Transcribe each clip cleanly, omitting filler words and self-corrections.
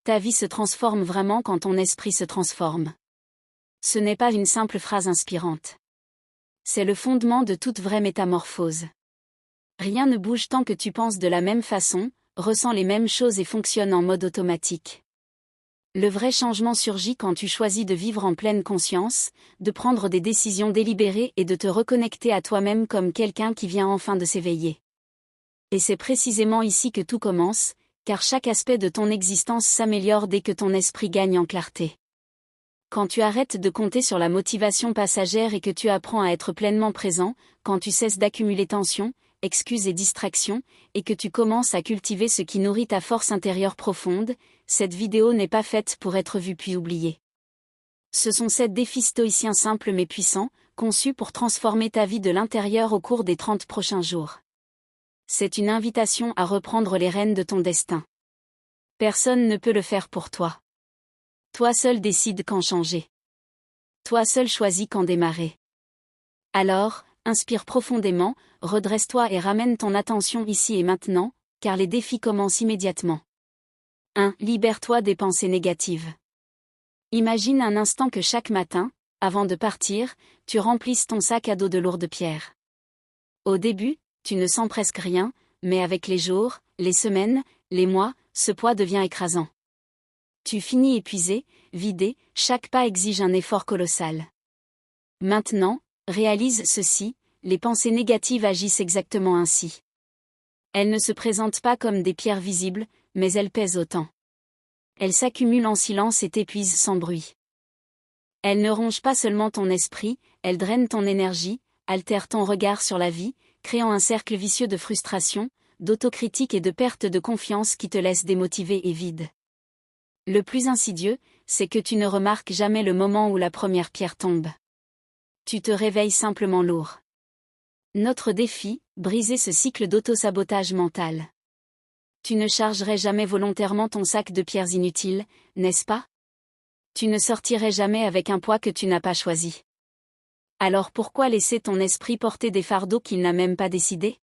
Ta vie se transforme vraiment quand ton esprit se transforme. Ce n'est pas une simple phrase inspirante. C'est le fondement de toute vraie métamorphose. Rien ne bouge tant que tu penses de la même façon, ressens les mêmes choses et fonctionnes en mode automatique. Le vrai changement surgit quand tu choisis de vivre en pleine conscience, de prendre des décisions délibérées et de te reconnecter à toi-même comme quelqu'un qui vient enfin de s'éveiller. Et c'est précisément ici que tout commence, car chaque aspect de ton existence s'améliore dès que ton esprit gagne en clarté. Quand tu arrêtes de compter sur la motivation passagère et que tu apprends à être pleinement présent, quand tu cesses d'accumuler tensions, excuses et distractions, et que tu commences à cultiver ce qui nourrit ta force intérieure profonde, cette vidéo n'est pas faite pour être vue puis oubliée. Ce sont 7 défis stoïciens simples mais puissants, conçus pour transformer ta vie de l'intérieur au cours des 30 prochains jours. C'est une invitation à reprendre les rênes de ton destin. Personne ne peut le faire pour toi. Toi seul décides quand changer. Toi seul choisis quand démarrer. Alors, inspire profondément, redresse-toi et ramène ton attention ici et maintenant, car les défis commencent immédiatement. 1. Libère-toi des pensées négatives. Imagine un instant que chaque matin, avant de partir, tu remplisses ton sac à dos de lourdes pierres. Au début, tu ne sens presque rien, mais avec les jours, les semaines, les mois, ce poids devient écrasant. Tu finis épuisé, vidé, chaque pas exige un effort colossal. Maintenant, réalise ceci, les pensées négatives agissent exactement ainsi. Elles ne se présentent pas comme des pierres visibles, mais elles pèsent autant. Elles s'accumulent en silence et t'épuisent sans bruit. Elles ne rongent pas seulement ton esprit, elles drainent ton énergie, altèrent ton regard sur la vie, créant un cercle vicieux de frustration, d'autocritique et de perte de confiance qui te laisse démotivé et vide. Le plus insidieux, c'est que tu ne remarques jamais le moment où la première pierre tombe. Tu te réveilles simplement lourd. Notre défi, briser ce cycle d'autosabotage mental. Tu ne chargerais jamais volontairement ton sac de pierres inutiles, n'est-ce pas? Tu ne sortirais jamais avec un poids que tu n'as pas choisi. Alors pourquoi laisser ton esprit porter des fardeaux qu'il n'a même pas décidés?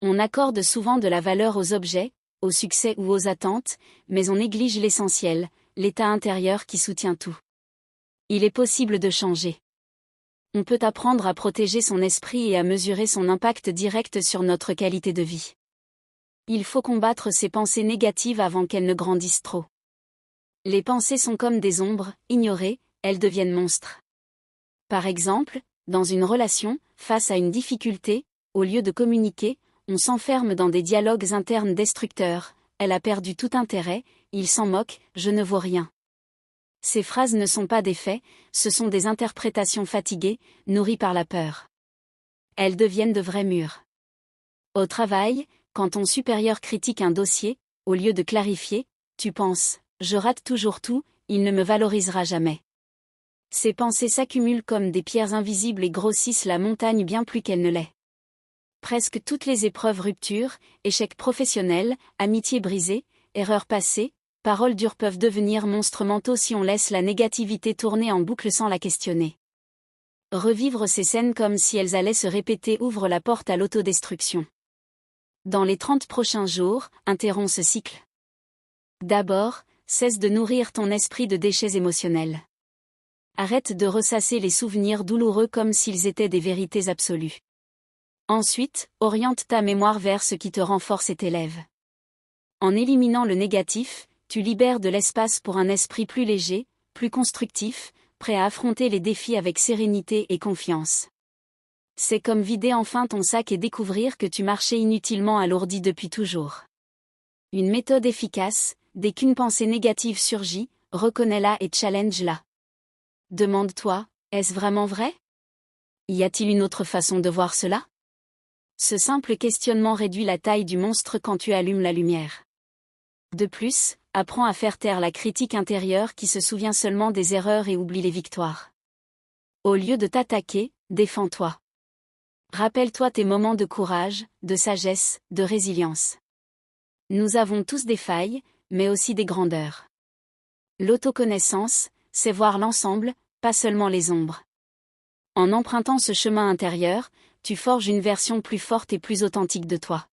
On accorde souvent de la valeur aux objets, au succès ou aux attentes, mais on néglige l'essentiel, l'état intérieur qui soutient tout. Il est possible de changer. On peut apprendre à protéger son esprit et à mesurer son impact direct sur notre qualité de vie. Il faut combattre ces pensées négatives avant qu'elles ne grandissent trop. Les pensées sont comme des ombres, ignorées, elles deviennent monstres. Par exemple, dans une relation, face à une difficulté, au lieu de communiquer, on s'enferme dans des dialogues internes destructeurs, elle a perdu tout intérêt, il s'en moque, je ne vaux rien. Ces phrases ne sont pas des faits, ce sont des interprétations fatiguées, nourries par la peur. Elles deviennent de vrais murs. Au travail, quand ton supérieur critique un dossier, au lieu de clarifier, tu penses « je rate toujours tout, il ne me valorisera jamais ». Ces pensées s'accumulent comme des pierres invisibles et grossissent la montagne bien plus qu'elle ne l'est. Presque toutes les épreuves ruptures, échecs professionnels, amitiés brisées, erreurs passées, paroles dures peuvent devenir monstres mentaux si on laisse la négativité tourner en boucle sans la questionner. Revivre ces scènes comme si elles allaient se répéter ouvre la porte à l'autodestruction. Dans les 30 prochains jours, interromps ce cycle. D'abord, cesse de nourrir ton esprit de déchets émotionnels. Arrête de ressasser les souvenirs douloureux comme s'ils étaient des vérités absolues. Ensuite, oriente ta mémoire vers ce qui te renforce et t'élève. En éliminant le négatif, tu libères de l'espace pour un esprit plus léger, plus constructif, prêt à affronter les défis avec sérénité et confiance. C'est comme vider enfin ton sac et découvrir que tu marchais inutilement alourdi depuis toujours. Une méthode efficace, dès qu'une pensée négative surgit, reconnais-la et challenge-la. Demande-toi, est-ce vraiment vrai? Y a-t-il une autre façon de voir cela? Ce simple questionnement réduit la taille du monstre quand tu allumes la lumière. De plus, apprends à faire taire la critique intérieure qui se souvient seulement des erreurs et oublie les victoires. Au lieu de t'attaquer, défends-toi. Rappelle-toi tes moments de courage, de sagesse, de résilience. Nous avons tous des failles, mais aussi des grandeurs. L'autoconnaissance, c'est voir l'ensemble, pas seulement les ombres. En empruntant ce chemin intérieur, tu forges une version plus forte et plus authentique de toi.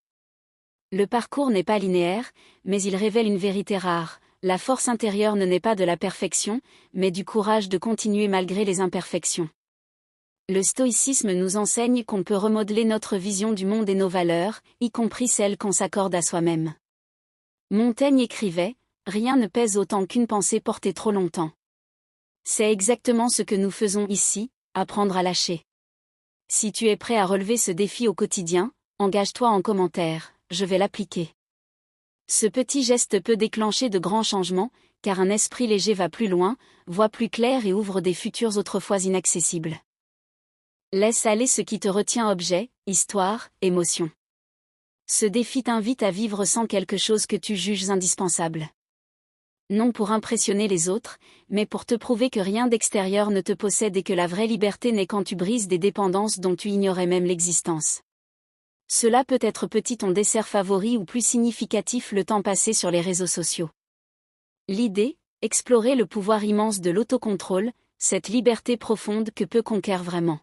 Le parcours n'est pas linéaire, mais il révèle une vérité rare, La force intérieure ne naît pas de la perfection, mais du courage de continuer malgré les imperfections. Le stoïcisme nous enseigne qu'on peut remodeler notre vision du monde et nos valeurs, y compris celles qu'on s'accorde à soi-même. Montaigne écrivait « Rien ne pèse autant qu'une pensée portée trop longtemps ». C'est exactement ce que nous faisons ici, apprendre à lâcher. Si tu es prêt à relever ce défi au quotidien, engage-toi en commentaire, je vais l'appliquer. Ce petit geste peut déclencher de grands changements, car un esprit léger va plus loin, voit plus clair et ouvre des futurs autrefois inaccessibles. Laisse aller ce qui te retient objet, histoire, émotion. Ce défi t'invite à vivre sans quelque chose que tu juges indispensable. Non pour impressionner les autres, mais pour te prouver que rien d'extérieur ne te possède et que la vraie liberté n'est quand tu brises des dépendances dont tu ignorais même l'existence. Cela peut être petit ton dessert favori ou plus significatif le temps passé sur les réseaux sociaux. L'idée, explorer le pouvoir immense de l'autocontrôle, cette liberté profonde que peu conquiert vraiment.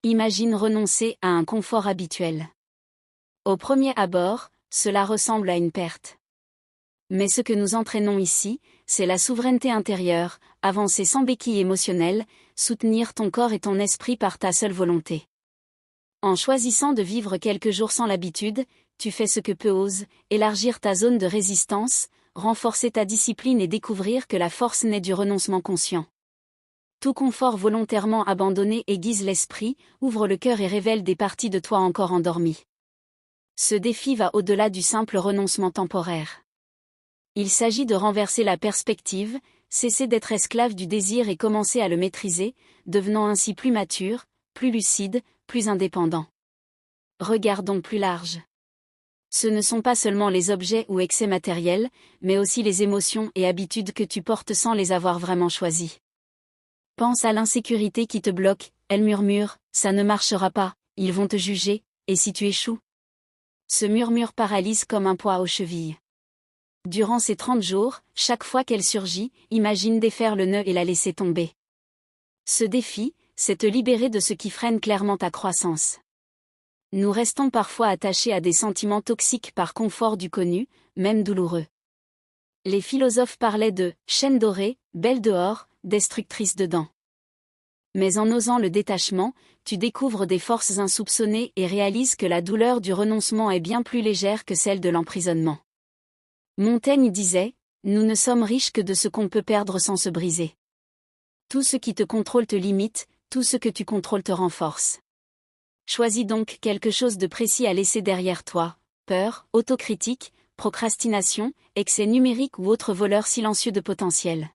Imagine renoncer à un confort habituel. Au premier abord, cela ressemble à une perte. Mais ce que nous entraînons ici, c'est la souveraineté intérieure, avancer sans béquille émotionnelle, soutenir ton corps et ton esprit par ta seule volonté. En choisissant de vivre quelques jours sans l'habitude, tu fais ce que peu ose, élargir ta zone de résistance, renforcer ta discipline et découvrir que la force naît du renoncement conscient. Tout confort volontairement abandonné aiguise l'esprit, ouvre le cœur et révèle des parties de toi encore endormies. Ce défi va au-delà du simple renoncement temporaire. Il s'agit de renverser la perspective, cesser d'être esclave du désir et commencer à le maîtriser, devenant ainsi plus mature, plus lucide, plus indépendant. Regardons plus large. Ce ne sont pas seulement les objets ou excès matériels, mais aussi les émotions et habitudes que tu portes sans les avoir vraiment choisies. Pense à l'insécurité qui te bloque, elle murmure, ça ne marchera pas, ils vont te juger, et si tu échoues? Ce murmure paralyse comme un poids aux chevilles. Durant ces 30 jours, chaque fois qu'elle surgit, imagine défaire le nœud et la laisser tomber. Ce défi, c'est te libérer de ce qui freine clairement ta croissance. Nous restons parfois attachés à des sentiments toxiques par confort du connu, même douloureux. Les philosophes parlaient de « chaîne dorée, belle dehors, destructrice dedans ». Mais en osant le détachement, tu découvres des forces insoupçonnées et réalises que la douleur du renoncement est bien plus légère que celle de l'emprisonnement. Montaigne disait « Nous ne sommes riches que de ce qu'on peut perdre sans se briser. Tout ce qui te contrôle te limite, tout ce que tu contrôles te renforce. » Choisis donc quelque chose de précis à laisser derrière toi, peur, autocritique, procrastination, excès numérique ou autre voleur silencieux de potentiel.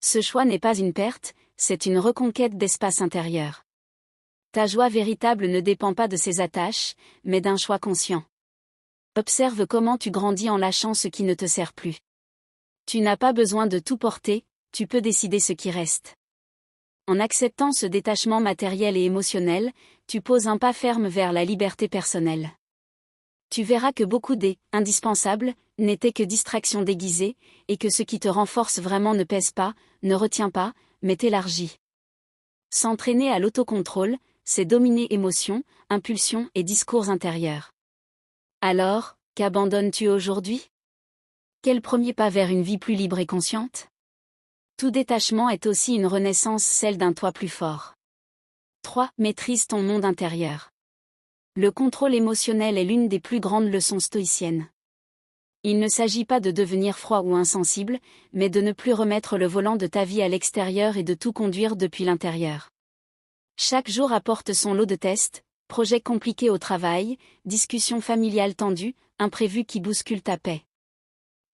Ce choix n'est pas une perte, c'est une reconquête d'espace intérieur. Ta joie véritable ne dépend pas de ces attaches, mais d'un choix conscient. Observe comment tu grandis en lâchant ce qui ne te sert plus. Tu n'as pas besoin de tout porter, tu peux décider ce qui reste. En acceptant ce détachement matériel et émotionnel, tu poses un pas ferme vers la liberté personnelle. Tu verras que beaucoup des « indispensables » n'étaient que distractions déguisées, et que ce qui te renforce vraiment ne pèse pas, ne retient pas, mais t'élargit. S'entraîner à l'autocontrôle, c'est dominer émotions, impulsions et discours intérieurs. Alors, qu'abandonnes-tu aujourd'hui? Quel premier pas vers une vie plus libre et consciente? Tout détachement est aussi une renaissance, celle d'un toi plus fort. 3. Maîtrise ton monde intérieur. Le contrôle émotionnel est l'une des plus grandes leçons stoïciennes. Il ne s'agit pas de devenir froid ou insensible, mais de ne plus remettre le volant de ta vie à l'extérieur et de tout conduire depuis l'intérieur. Chaque jour apporte son lot de tests, projets compliqués au travail, discussions familiales tendues, imprévus qui bousculent ta paix.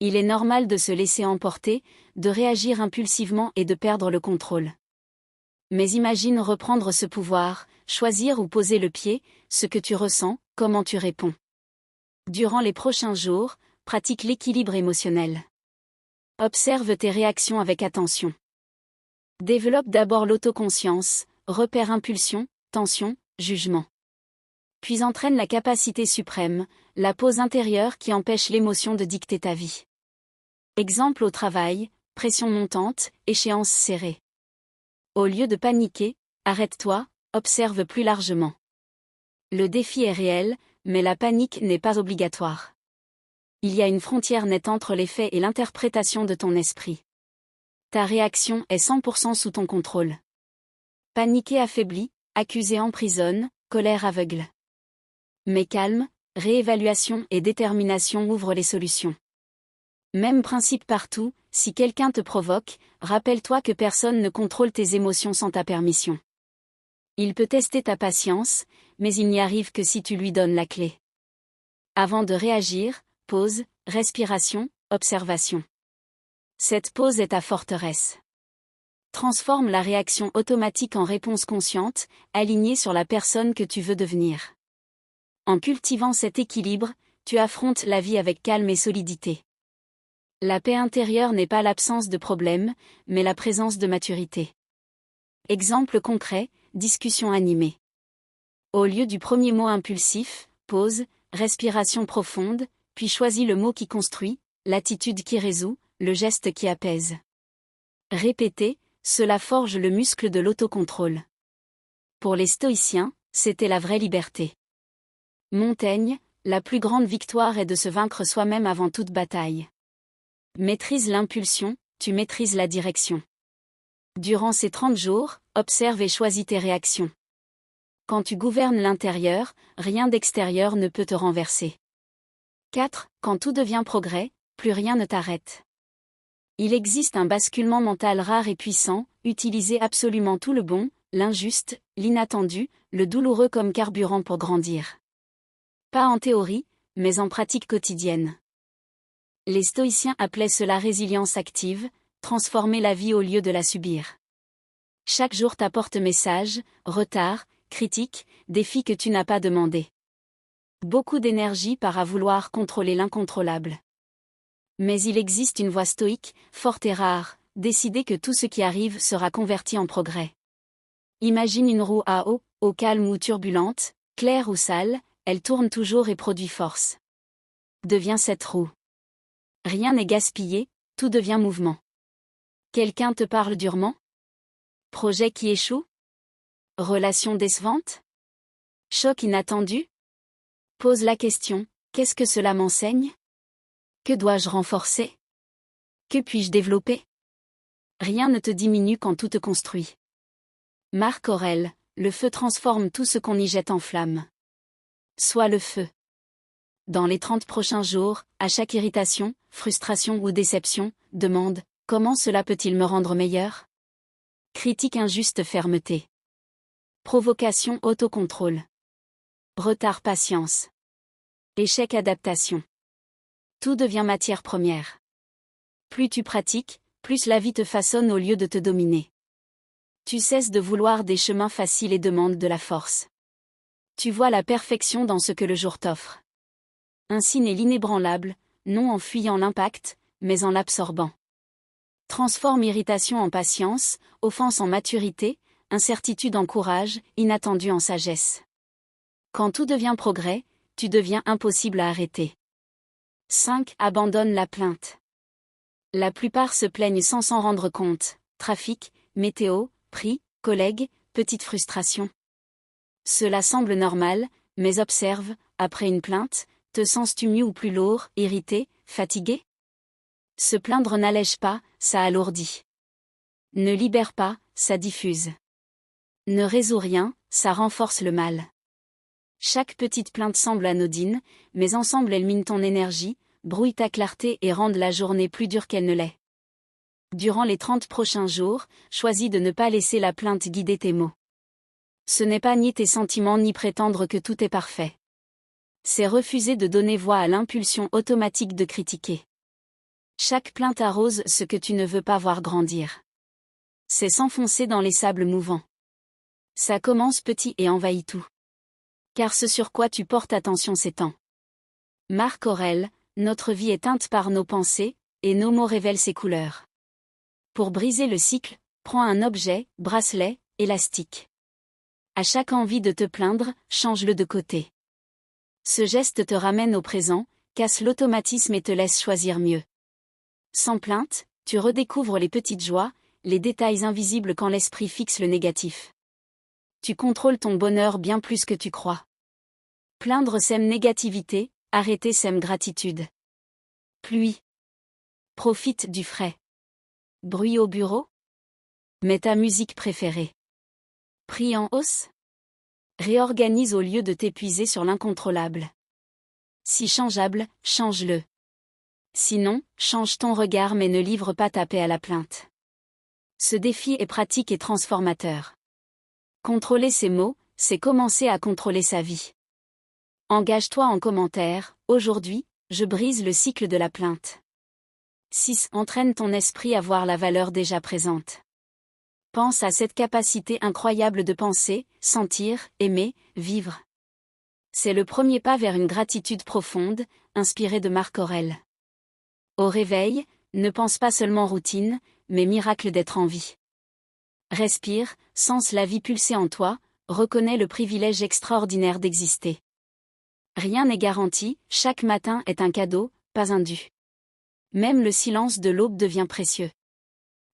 Il est normal de se laisser emporter, de réagir impulsivement et de perdre le contrôle. Mais imagine reprendre ce pouvoir, choisir ou poser le pied, ce que tu ressens, comment tu réponds. Durant les prochains jours, pratique l'équilibre émotionnel. Observe tes réactions avec attention. Développe d'abord l'autoconscience, repère impulsion, tension, jugement. Puis entraîne la capacité suprême, la pause intérieure qui empêche l'émotion de dicter ta vie. Exemple au travail, pression montante, échéance serrée. Au lieu de paniquer, arrête-toi, observe plus largement. Le défi est réel, mais la panique n'est pas obligatoire. Il y a une frontière nette entre les faits et l'interprétation de ton esprit. Ta réaction est 100% sous ton contrôle. Paniquer affaiblit, accuser emprisonne, colère aveugle. Mais calme, réévaluation et détermination ouvrent les solutions. Même principe partout, si quelqu'un te provoque, rappelle-toi que personne ne contrôle tes émotions sans ta permission. Il peut tester ta patience, mais il n'y arrive que si tu lui donnes la clé. Avant de réagir, pause, respiration, observation. Cette pause est ta forteresse. Transforme la réaction automatique en réponse consciente, alignée sur la personne que tu veux devenir. En cultivant cet équilibre, tu affrontes la vie avec calme et solidité. La paix intérieure n'est pas l'absence de problème, mais la présence de maturité. Exemple concret, discussion animée. Au lieu du premier mot impulsif, pause, respiration profonde, puis choisis le mot qui construit, l'attitude qui résout, le geste qui apaise. Répéter, cela forge le muscle de l'autocontrôle. Pour les stoïciens, c'était la vraie liberté. Montaigne, la plus grande victoire est de se vaincre soi-même avant toute bataille. Maîtrise l'impulsion, tu maîtrises la direction. Durant ces 30 jours, observe et choisis tes réactions. Quand tu gouvernes l'intérieur, rien d'extérieur ne peut te renverser. 4. Quand tout devient progrès, plus rien ne t'arrête. Il existe un basculement mental rare et puissant, utiliser absolument tout le bon, l'injuste, l'inattendu, le douloureux comme carburant pour grandir. Pas en théorie, mais en pratique quotidienne. Les stoïciens appelaient cela résilience active, transformer la vie au lieu de la subir. Chaque jour t'apporte messages, retards, critiques, défis que tu n'as pas demandés. Beaucoup d'énergie part à vouloir contrôler l'incontrôlable. Mais il existe une voie stoïque, forte et rare, décider que tout ce qui arrive sera converti en progrès. Imagine une roue à eau calme ou turbulente, claire ou sale, elle tourne toujours et produit force. Deviens cette roue. Rien n'est gaspillé, tout devient mouvement. Quelqu'un te parle durement? Projet qui échoue? Relation décevante? Choc inattendu? Pose la question, qu'est-ce que cela m'enseigne? Que dois-je renforcer? Que puis-je développer? Rien ne te diminue quand tout te construit. Marc Aurèle, le feu transforme tout ce qu'on y jette en flamme. Sois le feu. Dans les 30 prochains jours, à chaque irritation, frustration ou déception, demande « Comment cela peut-il me rendre meilleur ?» Critique injuste fermeté. Provocation autocontrôle. Retard patience. Échec adaptation. Tout devient matière première. Plus tu pratiques, plus la vie te façonne au lieu de te dominer. Tu cesses de vouloir des chemins faciles et demandes de la force. Tu vois la perfection dans ce que le jour t'offre. Ainsi naît l'inébranlable, non en fuyant l'impact, mais en l'absorbant. Transforme irritation en patience, offense en maturité, incertitude en courage, inattendu en sagesse. Quand tout devient progrès, tu deviens impossible à arrêter. 5. Abandonne la plainte. La plupart se plaignent sans s'en rendre compte. Trafic, météo, prix, collègues, petites frustrations. Cela semble normal, mais observe, après une plainte, te sens-tu mieux ou plus lourd, irrité, fatigué? Se plaindre n'allège pas, ça alourdit. Ne libère pas, ça diffuse. Ne résout rien, ça renforce le mal. Chaque petite plainte semble anodine, mais ensemble elles minent ton énergie, brouillent ta clarté et rendent la journée plus dure qu'elle ne l'est. Durant les 30 prochains jours, choisis de ne pas laisser la plainte guider tes mots. Ce n'est pas nier tes sentiments ni prétendre que tout est parfait. C'est refuser de donner voix à l'impulsion automatique de critiquer. Chaque plainte arrose ce que tu ne veux pas voir grandir. C'est s'enfoncer dans les sables mouvants. Ça commence petit et envahit tout. Car ce sur quoi tu portes attention s'étend. Marc Aurèle, notre vie est teinte par nos pensées, et nos mots révèlent ses couleurs. Pour briser le cycle, prends un objet, bracelet, élastique. À chaque envie de te plaindre, change-le de côté. Ce geste te ramène au présent, casse l'automatisme et te laisse choisir mieux. Sans plainte, tu redécouvres les petites joies, les détails invisibles quand l'esprit fixe le négatif. Tu contrôles ton bonheur bien plus que tu crois. Plaindre sème négativité, arrêter sème gratitude. Pluie. Profite du frais. Bruit au bureau? Mets ta musique préférée. Prix en hausse? Réorganise au lieu de t'épuiser sur l'incontrôlable. Si changeable, change-le. Sinon, change ton regard mais ne livre pas ta paix à la plainte. Ce défi est pratique et transformateur. Contrôler ses mots, c'est commencer à contrôler sa vie. Engage-toi en commentaire. Aujourd'hui, je brise le cycle de la plainte. 6. Entraîne ton esprit à voir la valeur déjà présente. Pense à cette capacité incroyable de penser, sentir, aimer, vivre. C'est le premier pas vers une gratitude profonde, inspirée de Marc Aurèle. Au réveil, ne pense pas seulement routine, mais miracle d'être en vie. Respire, sens la vie pulser en toi, reconnais le privilège extraordinaire d'exister. Rien n'est garanti, chaque matin est un cadeau, pas un dû. Même le silence de l'aube devient précieux.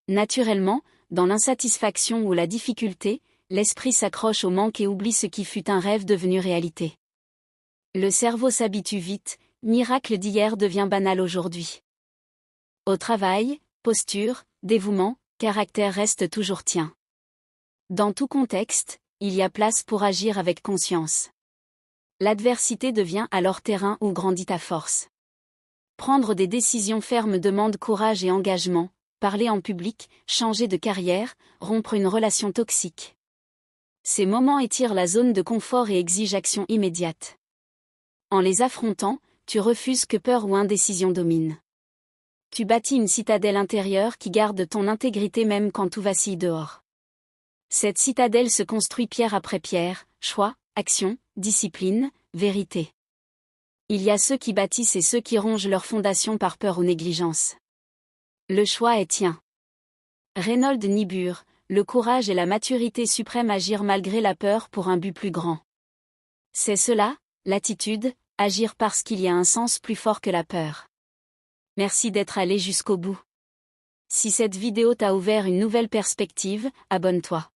Naturellement, dans l'insatisfaction ou la difficulté, l'esprit s'accroche au manque et oublie ce qui fut un rêve devenu réalité. Le cerveau s'habitue vite, miracle d'hier devient banal aujourd'hui. Au travail, posture, dévouement, caractère reste toujours tien. Dans tout contexte, il y a place pour agir avec conscience. L'adversité devient alors terrain où grandit ta force. Prendre des décisions fermes demande courage et engagement, parler en public, changer de carrière, rompre une relation toxique. Ces moments étirent la zone de confort et exigent action immédiate. En les affrontant, tu refuses que peur ou indécision domine. Tu bâtis une citadelle intérieure qui garde ton intégrité même quand tout vacille dehors. Cette citadelle se construit pierre après pierre, choix, action, discipline, vérité. Il y a ceux qui bâtissent et ceux qui rongent leur fondation par peur ou négligence. Le choix est tien. Reynold Niebuhr, le courage et la maturité suprême agir malgré la peur pour un but plus grand. C'est cela, l'attitude, agir parce qu'il y a un sens plus fort que la peur. Merci d'être allé jusqu'au bout. Si cette vidéo t'a ouvert une nouvelle perspective, abonne-toi.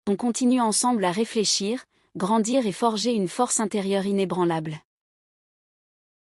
On continue ensemble à réfléchir, grandir et forger une force intérieure inébranlable.